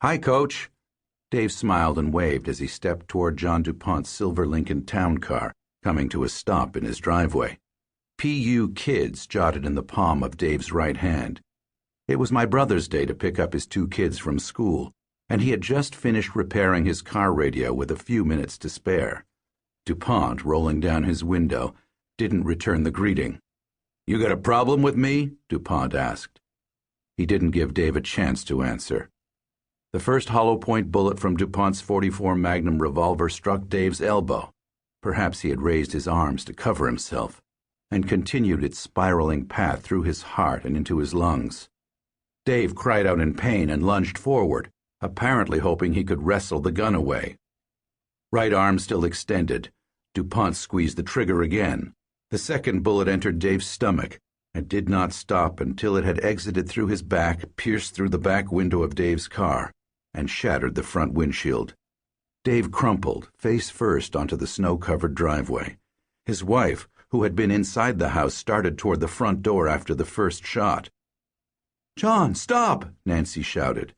"Hi, Coach." Dave smiled and waved as he stepped toward John du Pont's silver Lincoln town car, coming to a stop in his driveway. "P.U. Kids" jotted in the palm of Dave's right hand. It was my brother's day to pick up his two kids from school, and he had just finished repairing his car radio with a few minutes to spare. Du Pont, rolling down his window, didn't return the greeting. "You got a problem with me?" Du Pont asked. He didn't give Dave a chance to answer. The first hollow-point bullet from Du Pont's .44 Magnum revolver struck Dave's elbow. Perhaps he had raised his arms to cover himself, and continued its spiraling path through his heart and into his lungs. Dave cried out in pain and lunged forward, apparently hoping he could wrestle the gun away. Right arm still extended, Du Pont squeezed the trigger again. The second bullet entered Dave's stomach and did not stop until it had exited through his back, pierced through the back window of Dave's car, and shattered the front windshield. Dave crumpled, face first, onto the snow-covered driveway. His wife, who had been inside the house, started toward the front door after the first shot. "John, stop!" Nancy shouted.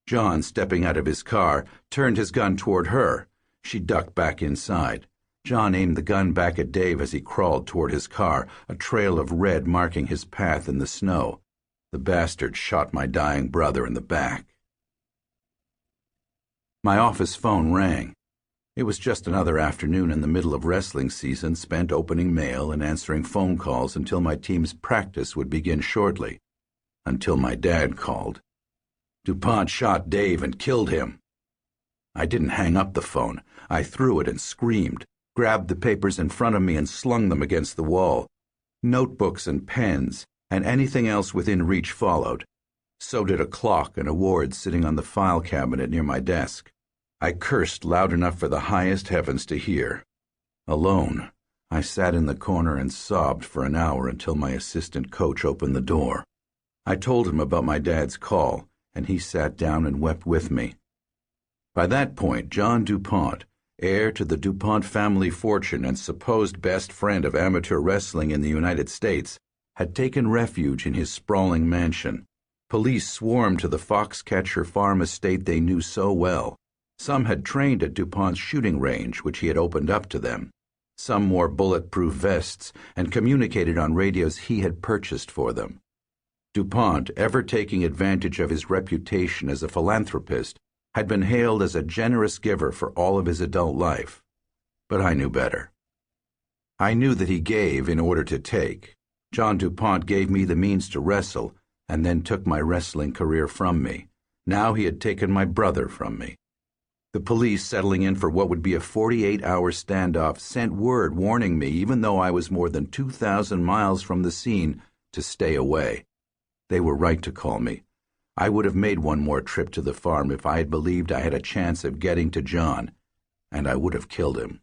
John, stepping out of his car, turned his gun toward her. She ducked back inside. John aimed the gun back at Dave as he crawled toward his car, a trail of red marking his path in the snow. The bastard shot my dying brother in the back. My office phone rang. It was just another afternoon in the middle of wrestling season, spent opening mail and answering phone calls until my team's practice would begin shortly. Until my dad called. Du Pont shot Dave and killed him. I didn't hang up the phone. I threw it and screamed, grabbed the papers in front of me and slung them against the wall. Notebooks and pens and anything else within reach followed. So did a clock and awards sitting on the file cabinet near my desk. I cursed loud enough for the highest heavens to hear. Alone, I sat in the corner and sobbed for an hour until my assistant coach opened the door. I told him about my dad's call, and he sat down and wept with me. By that point, John du Pont, heir to the Du Pont family fortune and supposed best friend of amateur wrestling in the United States, had taken refuge in his sprawling mansion. Police swarmed to the Foxcatcher Farm estate they knew so well. Some had trained at Du Pont's shooting range, which he had opened up to them. Some wore bulletproof vests and communicated on radios he had purchased for them. Du Pont, ever taking advantage of his reputation as a philanthropist, had been hailed as a generous giver for all of his adult life. But I knew better. I knew that he gave in order to take. John du Pont gave me the means to wrestle, and then took my wrestling career from me. Now he had taken my brother from me. The police, settling in for what would be a 48-hour standoff, sent word warning me, even though I was more than 2,000 miles from the scene, to stay away. They were right to call me. I would have made one more trip to the farm if I had believed I had a chance of getting to John, and I would have killed him.